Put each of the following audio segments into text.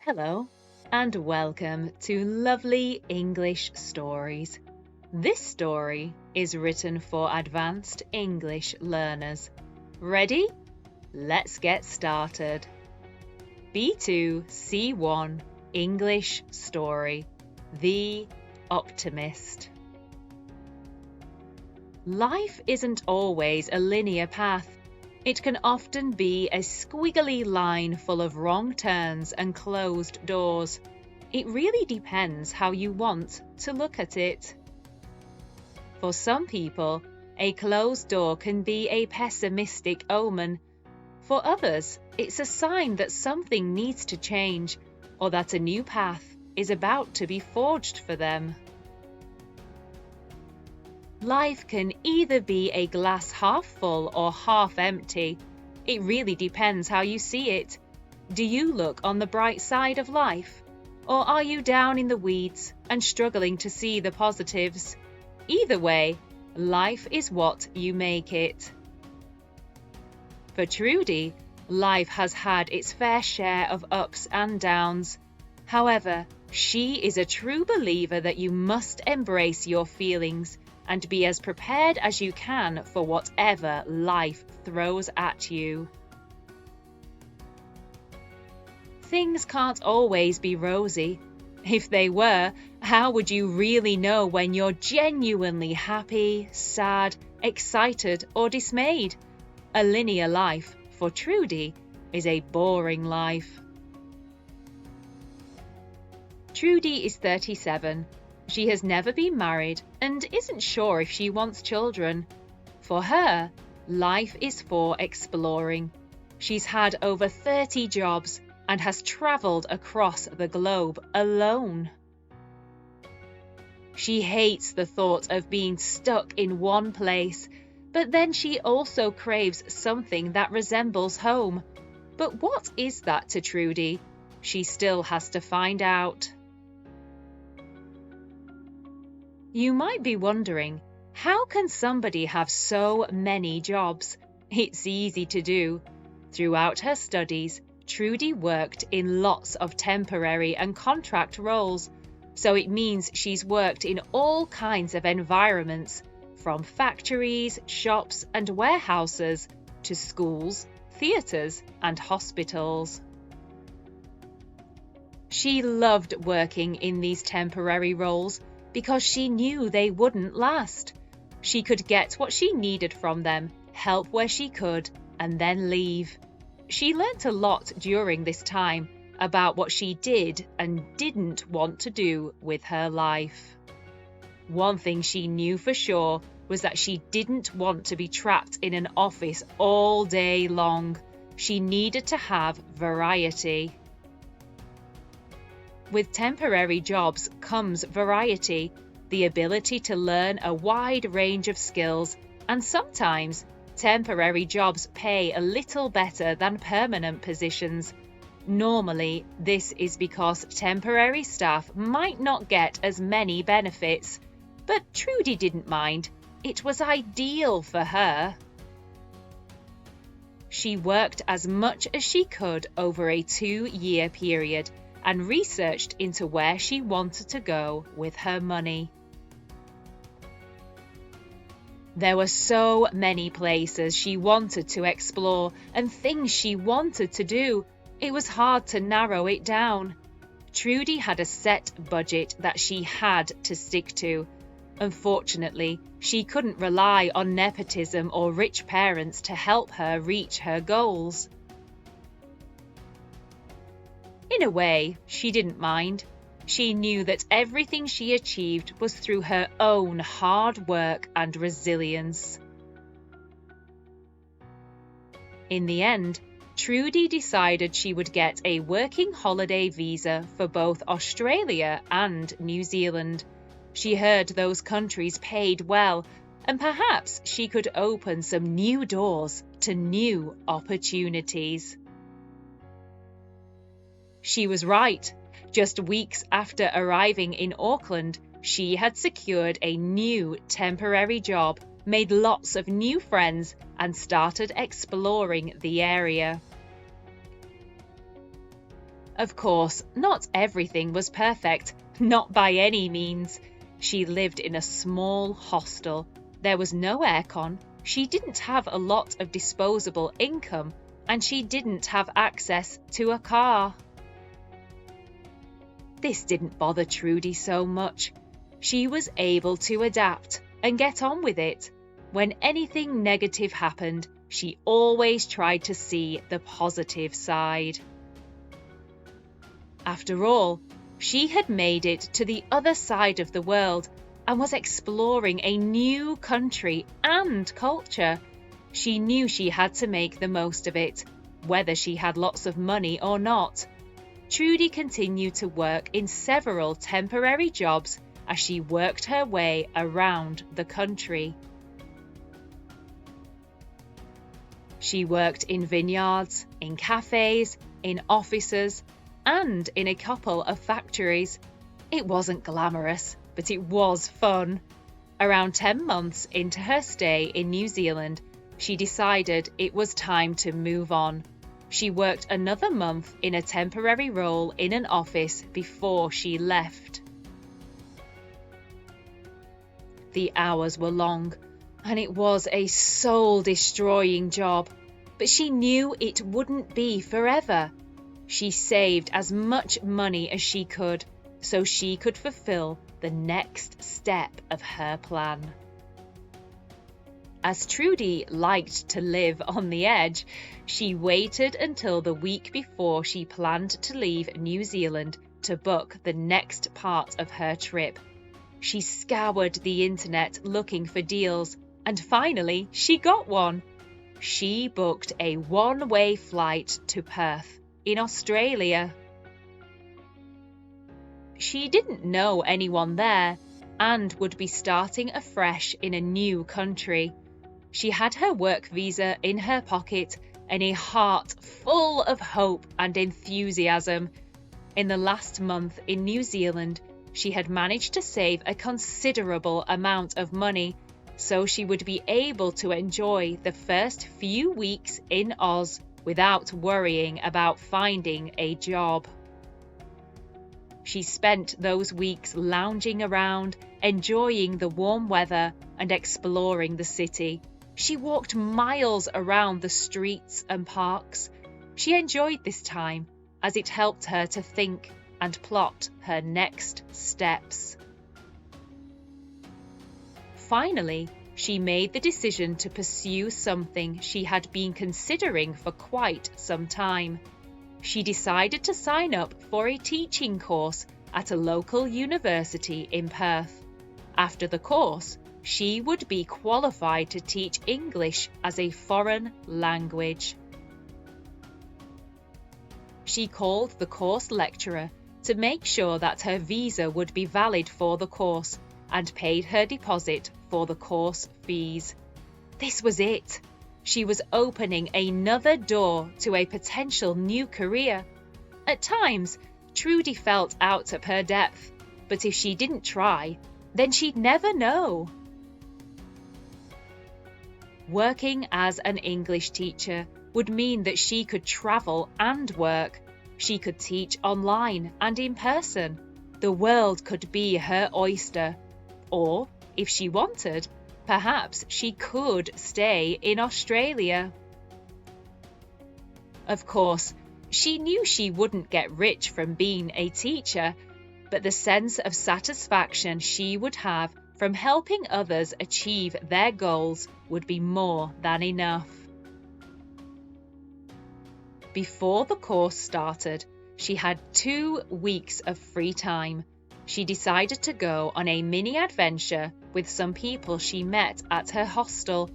Hello, and welcome to Lovely English Stories. This story is written for advanced English learners. Ready? Let's get started. B2 C1 English Story, The Optimist. Life isn't always a linear path. It can often be a squiggly line full of wrong turns and closed doors. It really depends how you want to look at it. For some people, a closed door can be a pessimistic omen. For others, it's a sign that something needs to change or that a new path is about to be forged for them. Life can either be a glass half full or half empty. It really depends how you see it. Do you look on the bright side of life? Or are you down in the weeds and struggling to see the positives? Either way, life is what you make it. For Trudie, life has had its fair share of ups and downs. However, she is a true believer that you must embrace your feelings and be as prepared as you can for whatever life throws at you. Things can't always be rosy. If they were, how would you really know when you're genuinely happy, sad, excited, or dismayed? A linear life, for Trudie, is a boring life. Trudie is 37. She has never been married and isn't sure if she wants children. For her, life is for exploring. She's had over 30 jobs and has travelled across the globe alone. She hates the thought of being stuck in one place, but then she also craves something that resembles home. But what is that to Trudie? She still has to find out. You might be wondering, how can somebody have so many jobs? It's easy to do. Throughout her studies, Trudie worked in lots of temporary and contract roles, so it means she's worked in all kinds of environments, from factories, shops and warehouses to schools, theatres and hospitals. She loved working in these temporary roles because she knew they wouldn't last. She could get what she needed from them, help where she could, and then leave. She learnt a lot during this time about what she did and didn't want to do with her life. One thing she knew for sure was that she didn't want to be trapped in an office all day long. She needed to have variety. With temporary jobs comes variety, the ability to learn a wide range of skills, and sometimes temporary jobs pay a little better than permanent positions. Normally, this is because temporary staff might not get as many benefits, but Trudie didn't mind. It was ideal for her. She worked as much as she could over a 2-year period and researched into where she wanted to go with her money. There were so many places she wanted to explore and things she wanted to do. It was hard to narrow it down. Trudie had a set budget that she had to stick to. Unfortunately, she couldn't rely on nepotism or rich parents to help her reach her goals. In a way, she didn't mind. She knew that everything she achieved was through her own hard work and resilience. In the end, Trudie decided she would get a working holiday visa for both Australia and New Zealand. She heard those countries paid well, and perhaps she could open some new doors to new opportunities. She was right. Just weeks after arriving in Auckland, she had secured a new temporary job, made lots of new friends, and started exploring the area. Of course, not everything was perfect, not by any means. She lived in a small hostel. There was no aircon, she didn't have a lot of disposable income, and she didn't have access to a car. This didn't bother Trudie so much. She was able to adapt and get on with it. When anything negative happened, she always tried to see the positive side. After all, she had made it to the other side of the world and was exploring a new country and culture. She knew she had to make the most of it, whether she had lots of money or not. Trudie continued to work in several temporary jobs as she worked her way around the country. She worked in vineyards, in cafes, in offices, and in a couple of factories. It wasn't glamorous, but it was fun. Around 10 months into her stay in New Zealand, she decided it was time to move on. She worked another month in a temporary role in an office before she left. The hours were long, and it was a soul-destroying job, but she knew it wouldn't be forever. She saved as much money as she could, so she could fulfill the next step of her plan. As Trudie liked to live on the edge, she waited until the week before she planned to leave New Zealand to book the next part of her trip. She scoured the internet looking for deals, and finally she got one. She booked a one-way flight to Perth in Australia. She didn't know anyone there and would be starting afresh in a new country. She had her work visa in her pocket and a heart full of hope and enthusiasm. In the last month in New Zealand, she had managed to save a considerable amount of money, so she would be able to enjoy the first few weeks in Oz without worrying about finding a job. She spent those weeks lounging around, enjoying the warm weather and exploring the city. She walked miles around the streets and parks. She enjoyed this time as it helped her to think and plot her next steps. Finally, she made the decision to pursue something she had been considering for quite some time. She decided to sign up for a teaching course at a local university in Perth. After the course, she would be qualified to teach English as a foreign language. She called the course lecturer to make sure that her visa would be valid for the course and paid her deposit for the course fees. This was it. She was opening another door to a potential new career. At times, Trudie felt out of her depth, but if she didn't try, then she'd never know. Working as an English teacher would mean that she could travel and work. She could teach online and in person. The world could be her oyster. Or, if she wanted, perhaps she could stay in Australia. Of course, she knew she wouldn't get rich from being a teacher, but the sense of satisfaction she would have from helping others achieve their goals would be more than enough. Before the course started, she had 2 weeks of free time. She decided to go on a mini adventure with some people she met at her hostel.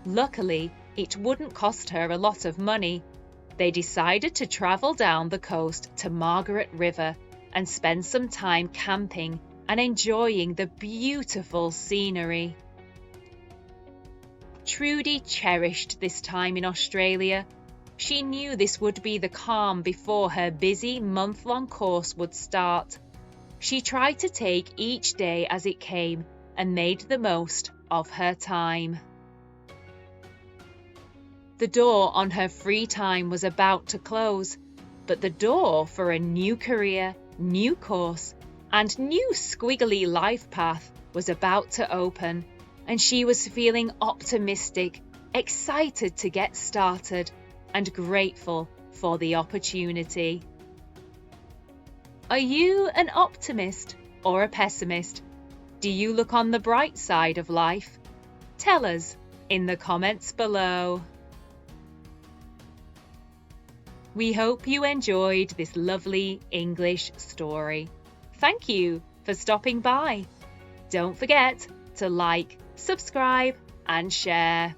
Luckily, it wouldn't cost her a lot of money. They decided to travel down the coast to Margaret River and spend some time camping and enjoying the beautiful scenery. Trudie cherished this time in Australia. She knew this would be the calm before her busy month-long course would start. She tried to take each day as it came and made the most of her time. The door on her free time was about to close, but the door for a new career, new course, and new squiggly life path was about to open, and she was feeling optimistic, excited to get started, and grateful for the opportunity. Are you an optimist or a pessimist? Do you look on the bright side of life? Tell us in the comments below. We hope you enjoyed this lovely English story. Thank you for stopping by. Don't forget to like, subscribe, and share.